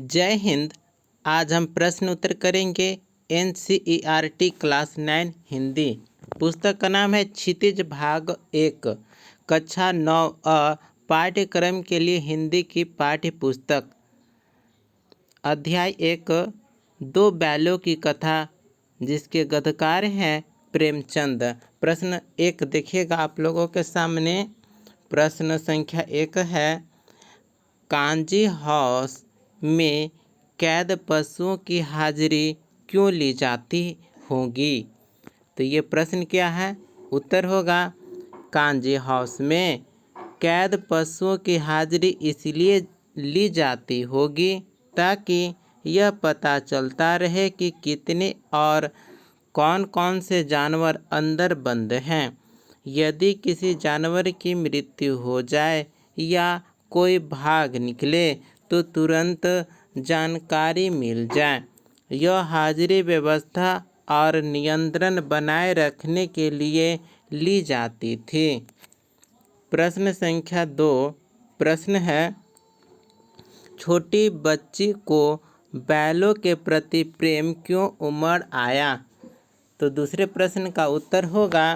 जय हिंद। आज हम प्रश्न उत्तर करेंगे NCERT क्लास 9 हिंदी। पुस्तक का नाम है क्षितिज भाग 1 कक्षा 9 पाठ्यक्रम के लिए हिंदी की पाठ्य पुस्तक। अध्याय 1 दो बैलों की कथा, जिसके गद्यकार हैं प्रेमचंद। प्रश्न 1 देखिएगा आप लोगों के सामने। प्रश्न संख्या 1 है, कांजी हाउस में कैद पशुओं की हाजिरी क्यों ली जाती होगी? तो ये प्रश्न क्या है? उत्तर होगा, कांजी हाउस में कैद पशुओं की हाजिरी इसलिए ली जाती होगी ताकि यह पता चलता रहे कि कितने और कौन कौन से जानवर अंदर बंद हैं। यदि किसी जानवर की मृत्यु हो जाए या कोई भाग निकले तो तुरंत जानकारी मिल जाए। यह हाजिरी व्यवस्था और नियंत्रण बनाए रखने के लिए ली जाती थी। प्रश्न संख्या 2 प्रश्न है, छोटी बच्ची को बैलों के प्रति प्रेम क्यों उमड़ आया? तो दूसरे प्रश्न का उत्तर होगा,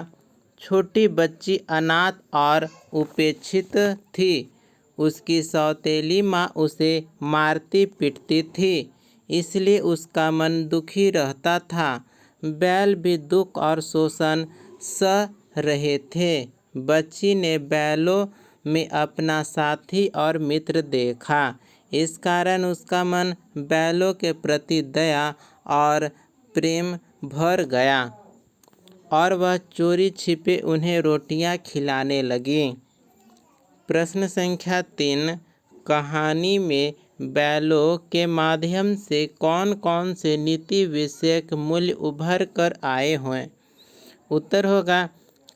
छोटी बच्ची अनाथ और उपेक्षित थी। उसकी सौतेली माँ उसे मारती पीटती थी, इसलिए उसका मन दुखी रहता था। बैल भी दुख और शोषण सह रहे थे। बच्ची ने बैलों में अपना साथी और मित्र देखा। इस कारण उसका मन बैलों के प्रति दया और प्रेम भर गया और वह चोरी छिपे उन्हें रोटियां खिलाने लगी। प्रश्न संख्या 3 कहानी में बैलों के माध्यम से कौन कौन से नीति विषयक मूल्य उभर कर आए हैं? उत्तर होगा,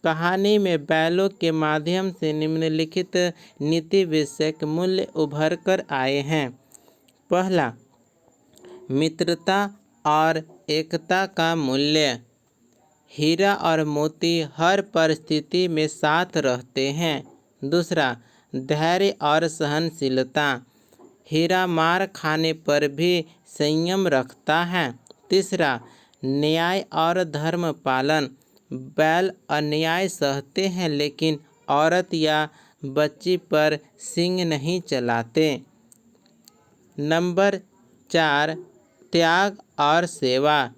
कहानी में बैलों के माध्यम से निम्नलिखित नीति विषयक मूल्य उभर कर आए हैं। पहला, मित्रता और एकता का मूल्य। हीरा और मोती हर परिस्थिति में साथ रहते हैं। दूसरा, धैर्य और सहनशीलता। हीरा मार खाने पर भी संयम रखता है। तीसरा, न्याय और धर्म पालन। बैल अन्याय सहते हैं लेकिन औरत या बच्ची पर सींग नहीं चलाते। नंबर 4, त्याग और सेवा।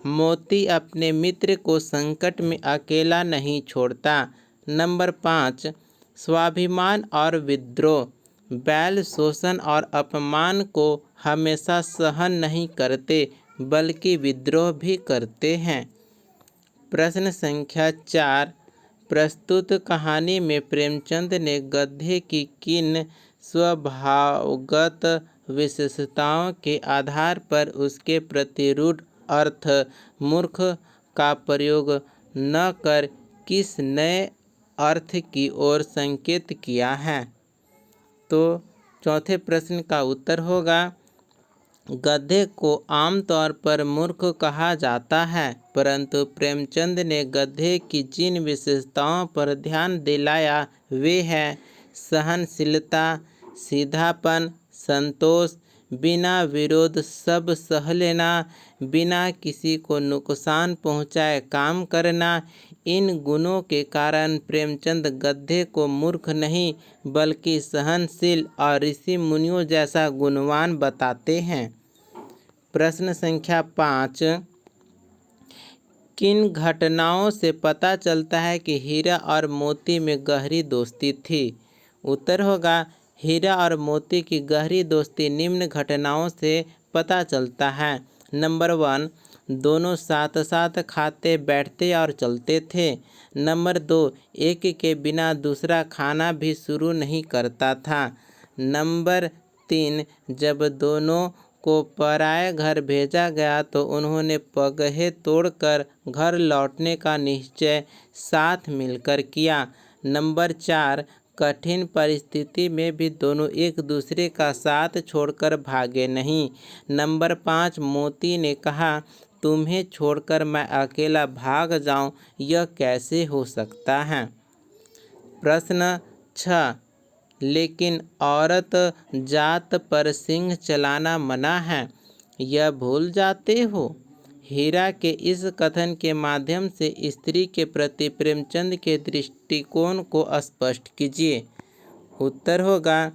मोती अपने मित्र को संकट में अकेला नहीं छोड़ता। नंबर 5, स्वाभिमान और विद्रोह। बैल शोषण और अपमान को हमेशा सहन नहीं करते बल्कि विद्रोह भी करते हैं। प्रश्न संख्या 4 प्रस्तुत कहानी में प्रेमचंद ने गधे की किन स्वभावगत विशेषताओं के आधार पर उसके प्रतिरूढ़ अर्थ मूर्ख का प्रयोग न कर किस नए अर्थ की ओर संकेत किया है? तो चौथे प्रश्न का उत्तर होगा, गधे को आमतौर पर मूर्ख कहा जाता है, परंतु प्रेमचंद ने गधे की जिन विशेषताओं पर ध्यान दिलाया वे हैं सहनशीलता, सीधापन, संतोष, बिना विरोध सब सह लेना, बिना किसी को नुकसान पहुंचाए काम करना। इन गुणों के कारण प्रेमचंद गधे को मूर्ख नहीं बल्कि सहनशील और ऋषि मुनियों जैसा गुणवान बताते हैं। प्रश्न संख्या 5 किन घटनाओं से पता चलता है कि हीरा और मोती में गहरी दोस्ती थी? उत्तर होगा, हीरा और मोती की गहरी दोस्ती निम्न घटनाओं से पता चलता है। नंबर 1, दोनों साथ साथ खाते बैठते और चलते थे। नंबर 2, एक के बिना दूसरा खाना भी शुरू नहीं करता था। नंबर 3, जब दोनों को पराये घर भेजा गया तो उन्होंने पगहे तोड़कर घर लौटने का निश्चय साथ मिलकर किया। नंबर 4, कठिन परिस्थिति में भी दोनों एक दूसरे का साथ छोड़कर भागे नहीं। नंबर 5, मोती ने कहा, तुम्हें छोड़कर मैं अकेला भाग जाऊं, यह कैसे हो सकता है? प्रश्न 6, लेकिन औरत जात पर सिंह चलाना मना है, यह भूल जाते हो। हीरा के इस कथन के माध्यम से स्त्री के प्रति प्रेमचंद के दृष्टिकोण को स्पष्ट कीजिए। उत्तर होगा,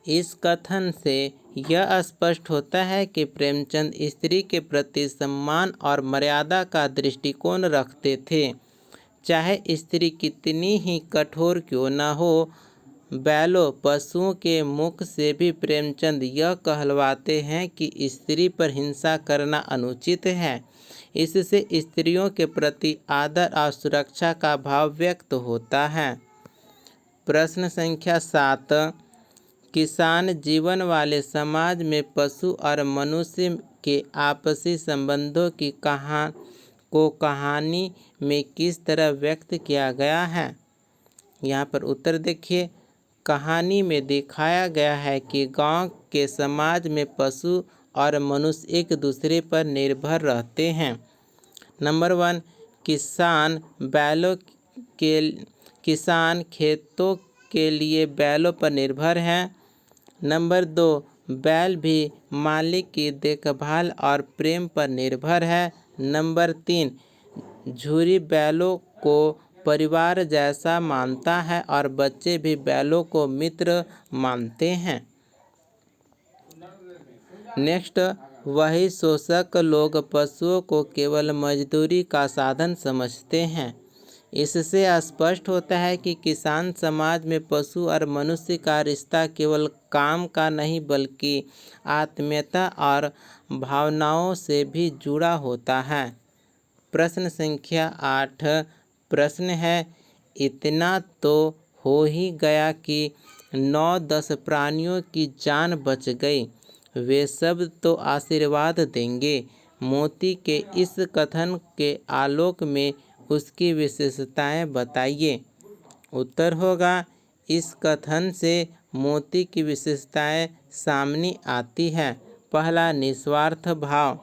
इस कथन से यह स्पष्ट होता है कि प्रेमचंद स्त्री के प्रति सम्मान और मर्यादा का दृष्टिकोण रखते थे। चाहे स्त्री कितनी ही कठोर क्यों न हो। बैलों पशुओं के मुख से भी प्रेमचंद यह कहलवाते हैं कि स्त्री पर हिंसा करना अनुचित है। इससे स्त्रियों के प्रति आदर और सुरक्षा का भाव व्यक्त होता है। प्रश्न संख्या 7, किसान जीवन वाले समाज में पशु और मनुष्य के आपसी संबंधों की कहानी में किस तरह व्यक्त किया गया है। यहाँ पर उत्तर देखिए। कहानी में दिखाया गया है कि गांव के समाज में पशु और मनुष्य एक दूसरे पर निर्भर रहते हैं। नंबर 1, किसान खेतों के लिए बैलों पर निर्भर है। नंबर 2, बैल भी मालिक की देखभाल और प्रेम पर निर्भर है। नंबर 3, झूरी बैलों को परिवार जैसा मानता है और बच्चे भी बैलों को मित्र मानते हैं। नेक्स्ट, वही शोषक लोग पशुओं को केवल मजदूरी का साधन समझते हैं। इससे स्पष्ट होता है कि किसान समाज में पशु और मनुष्य का रिश्ता केवल काम का नहीं बल्कि आत्मीयता और भावनाओं से भी जुड़ा होता है। प्रश्न संख्या 8 प्रश्न है, इतना तो हो ही गया कि 9-10 प्राणियों की जान बच गई, वे सब तो आशीर्वाद देंगे। मोती के इस कथन के आलोक में उसकी विशेषताएं बताइए। उत्तर होगा, इस कथन से मोती की विशेषताएं सामने आती है। पहला, निस्वार्थ भाव,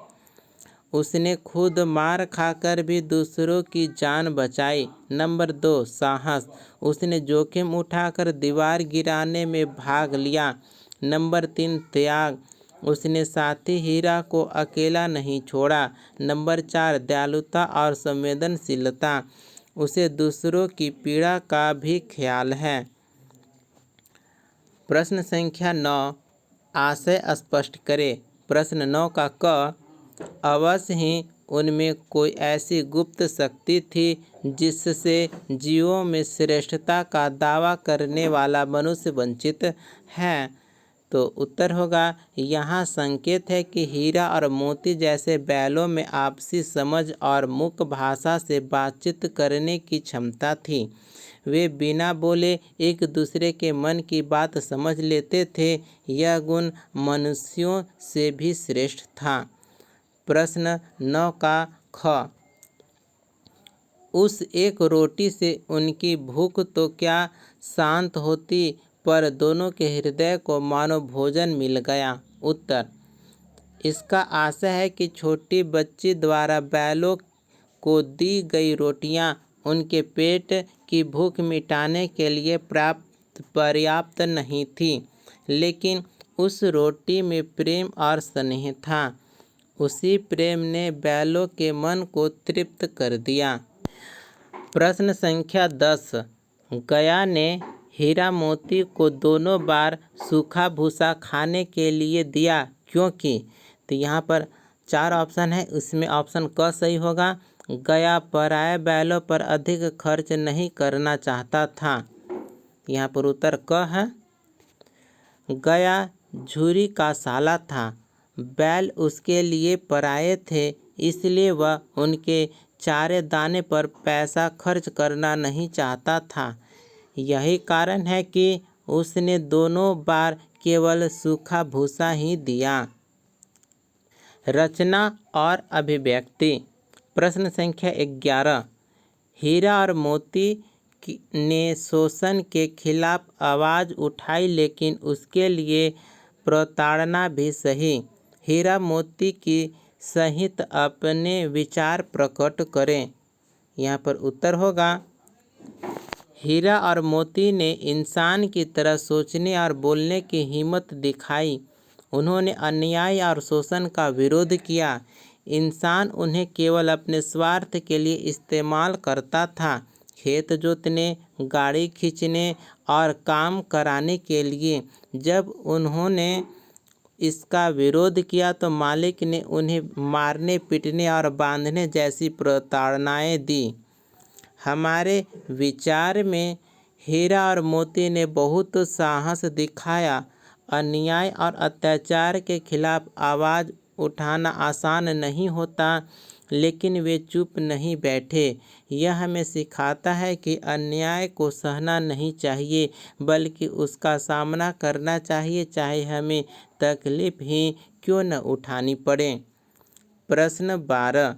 उसने खुद मार खाकर भी दूसरों की जान बचाई। नंबर 2, साहस, उसने जोखिम उठाकर दीवार गिराने में भाग लिया। नंबर 3, त्याग, उसने साथी हीरा को अकेला नहीं छोड़ा। नंबर 4, दयालुता और संवेदनशीलता, उसे दूसरों की पीड़ा का भी ख्याल है। प्रश्न संख्या 9, आशय स्पष्ट करें। प्रश्न 9 का क, अवश्य ही उनमें कोई ऐसी गुप्त शक्ति थी जिससे जीवों में श्रेष्ठता का दावा करने वाला मनुष्य वंचित है। तो उत्तर होगा, यहाँ संकेत है कि हीरा और मोती जैसे बैलों में आपसी समझ और मुख भाषा से बातचीत करने की क्षमता थी। वे बिना बोले एक दूसरे के मन की बात समझ लेते थे। यह गुण मनुष्यों से भी श्रेष्ठ था। प्रश्न 9 का ख, उस एक रोटी से उनकी भूख तो क्या शांत होती, पर दोनों के हृदय को मानो भोजन मिल गया। उत्तर, इसका आशय है कि छोटी बच्ची द्वारा बैलों को दी गई रोटियां उनके पेट की भूख मिटाने के लिए पर्याप्त नहीं थी, लेकिन उस रोटी में प्रेम और स्नेह था। उसी प्रेम ने बैलों के मन को तृप्त कर दिया। प्रश्न संख्या 10, गया ने हीरा मोती को दोनों बार सूखा भूसा खाने के लिए दिया, क्योंकि। तो यहाँ पर 4 ऑप्शन है, उसमें ऑप्शन क सही होगा। गया पराये बैलों पर अधिक खर्च नहीं करना चाहता था। यहाँ पर उत्तर क है। गया झूरी का साला था, बैल उसके लिए पराये थे, इसलिए वह उनके चारे दाने पर पैसा खर्च करना नहीं चाहता था। यही कारण है कि उसने दोनों बार केवल सूखा भूसा ही दिया। रचना और अभिव्यक्ति। प्रश्न संख्या 11, हीरा और मोती ने शोषण के खिलाफ आवाज़ उठाई, लेकिन उसके लिए प्रताड़ना भी सही। हीरा मोती की सहित अपने विचार प्रकट करें। यहाँ पर उत्तर होगा, हीरा और मोती ने इंसान की तरह सोचने और बोलने की हिम्मत दिखाई। उन्होंने अन्याय और शोषण का विरोध किया। इंसान उन्हें केवल अपने स्वार्थ के लिए इस्तेमाल करता था। खेत जोतने, गाड़ी खींचने और काम कराने के लिए जब उन्होंने इसका विरोध किया तो मालिक ने उन्हें मारने, पीटने और बांधने जैसी प्रताड़नाएं दी। हमारे विचार में हीरा और मोती ने बहुत साहस दिखाया। अन्याय और अत्याचार के खिलाफ आवाज़ उठाना आसान नहीं होता, लेकिन वे चुप नहीं बैठे। यह हमें सिखाता है कि अन्याय को सहना नहीं चाहिए, बल्कि उसका सामना करना चाहिए, चाहे हमें तकलीफ ही क्यों न उठानी पड़े। प्रश्न 12।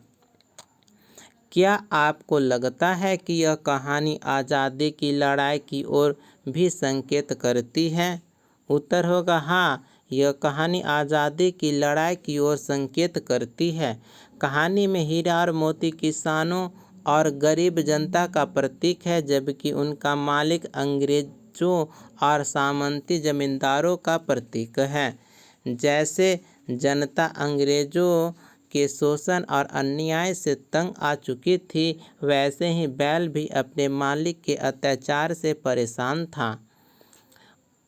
क्या आपको लगता है कि यह कहानी आज़ादी की लड़ाई की ओर भी संकेत करती है? उत्तर होगा हाँ, यह कहानी आज़ादी की लड़ाई की ओर संकेत करती है। कहानी में हीरा और मोती किसानों और गरीब जनता का प्रतीक है, जबकि उनका मालिक अंग्रेजों और सामंती जमींदारों का प्रतीक है। जैसे जनता अंग्रेजों के शोषण और अन्याय से तंग आ चुकी थी, वैसे ही बैल भी अपने मालिक के अत्याचार से परेशान था।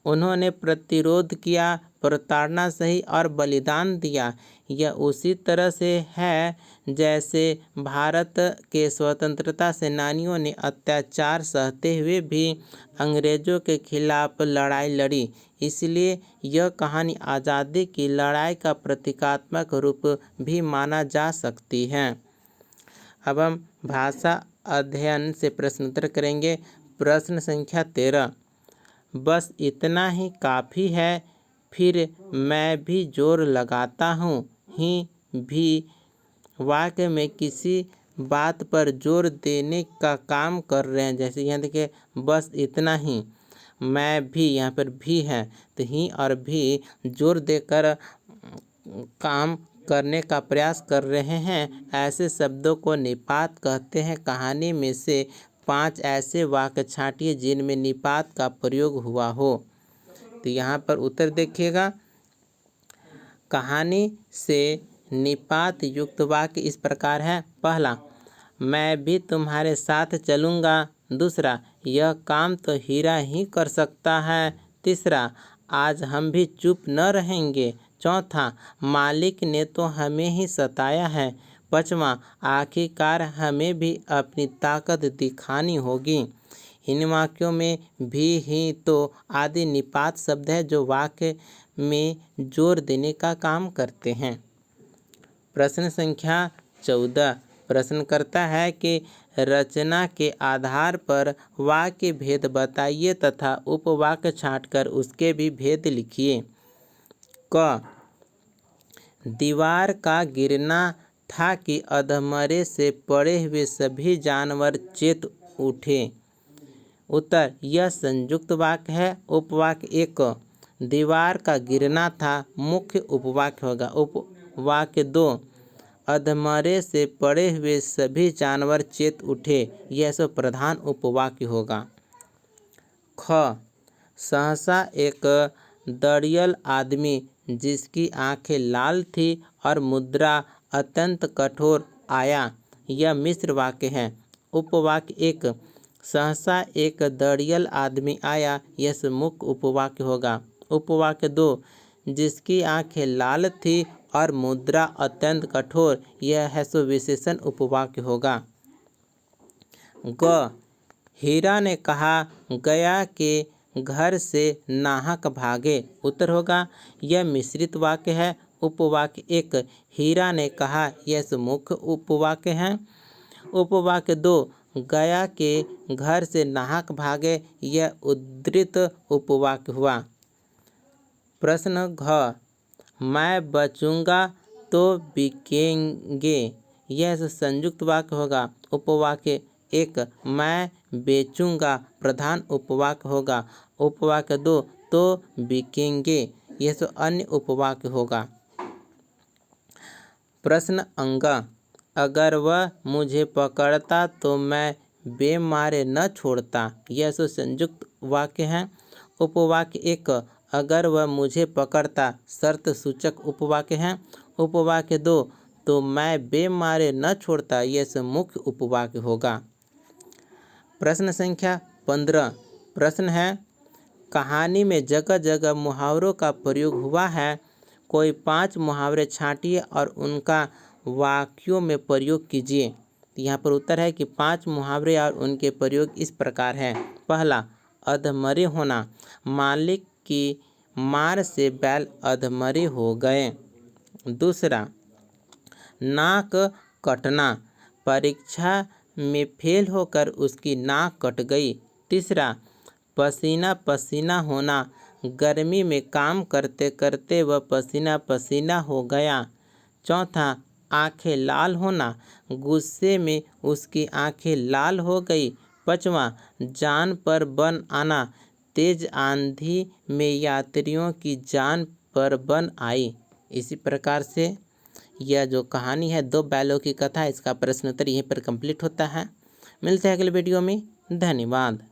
उन्होंने प्रतिरोध किया, प्रताड़ना सही और बलिदान दिया। यह उसी तरह से है जैसे भारत के स्वतंत्रता सेनानियों ने अत्याचार सहते हुए भी अंग्रेजों के खिलाफ लड़ाई लड़ी। इसलिए यह कहानी आज़ादी की लड़ाई का प्रतीकात्मक रूप भी माना जा सकती है। अब हम भाषा अध्ययन से प्रश्नोत्तर करेंगे। प्रश्न संख्या 13। बस इतना ही काफ़ी है, फिर मैं भी जोर लगाता हूँ। ही भी वाक्य में किसी बात पर जोर देने का काम कर रहे हैं। जैसे यहाँ देखिए, बस इतना ही, मैं भी, यहाँ पर भी है, तो ही और भी जोर देकर काम करने का प्रयास कर रहे हैं। ऐसे शब्दों को निपात कहते हैं। कहानी में से 5 ऐसे वाक्य छांटिए जिनमें निपात का प्रयोग हुआ हो। तो यहाँ पर उत्तर देखिएगा। कहानी से निपात युक्त वाक्य इस प्रकार है। पहला, मैं भी तुम्हारे साथ चलूँगा। दूसरा, यह काम तो हीरा ही कर सकता है। तीसरा, आज हम भी चुप न रहेंगे। चौथा, मालिक ने तो हमें ही सताया है। पाँचवां, आखिरकार हमें भी अपनी ताकत दिखानी होगी। इन वाक्यों में भी, ही, तो आदि निपात शब्द है जो वाक्य में जोर देने का काम करते हैं। प्रश्न संख्या 14। प्रश्न करता है कि रचना के आधार पर वाक्य भेद बताइए तथा उपवाक्य छांटकर उसके भी भेद लिखिए। क, दीवार का गिरना था कि अधमरे से पड़े हुए सभी जानवर चेत उठे। उत्तर, यह संयुक्त वाक्य है। उपवाक्य 1, दीवार का गिरना था, मुख्य उपवाक्य होगा। उपवाक्य 2, अधमरे से पड़े हुए सभी जानवर चेत उठे, यह सब प्रधान उपवाक्य होगा। ख, सहसा एक दड़ियल आदमी जिसकी आंखें लाल थी और मुद्रा अत्यंत कठोर आया, यह मिश्र वाक्य है। उपवाक्य 1, सहसा एक दड़ियल आदमी आया, यह मुख्य उपवाक्य होगा। उपवाक्य 2, जिसकी आंखें लाल थी और मुद्रा अत्यंत कठोर, यह है सो विशेषण उपवाक्य होगा। ग, हीरा ने कहा, गया के घर से नाहक भागे। उत्तर होगा, यह मिश्रित वाक्य है। उपवाक्य 1, हीरा ने कहा, यह मुख्य उपवाक्य है। उपवाक्य 2, गया के घर से नाहक भागे, यह उद्धृत उपवाक्य हुआ। प्रश्न घ, मैं बचूंगा तो बिकेंगे, यह संयुक्त वाक्य होगा। उपवाक्य 1, मैं बेचूंगा, प्रधान उपवाक्य होगा। उपवाक्य 2, तो बिकेंगे, यह तो अन्य उपवाक्य होगा। प्रश्न अंग, अगर वह मुझे पकड़ता तो मैं बेमारे न छोड़ता, यह संयुक्त वाक्य है। उपवाक्य 1, अगर वह मुझे पकड़ता, शर्त सूचक उपवाक्य है। उपवाक्य 2, तो मैं बेमारे न छोड़ता, यह मुख्य उपवाक्य होगा। प्रश्न संख्या 15 प्रश्न है, कहानी में जगह जगह मुहावरों का प्रयोग हुआ है। कोई 5 मुहावरे छांटिए और उनका वाक्यों में प्रयोग कीजिए। यहाँ पर उत्तर है कि 5 मुहावरे और उनके प्रयोग इस प्रकार हैं। पहला, अधमरे होना, मालिक की मार से बैल अधमरे हो गए। दूसरा, नाक कटना, परीक्षा में फेल होकर उसकी नाक कट गई। तीसरा, पसीना पसीना होना, गर्मी में काम करते करते वह पसीना पसीना हो गया। चौथा, आंखें लाल होना, गुस्से में उसकी आंखें लाल हो गई। पांचवा, जान पर बन आना, तेज आंधी में यात्रियों की जान पर बन आई। इसी प्रकार से यह जो कहानी है 2 बैलों की कथा, इसका प्रश्न उत्तर यहीं पर कंप्लीट होता है। मिलते हैं अगले वीडियो में। धन्यवाद।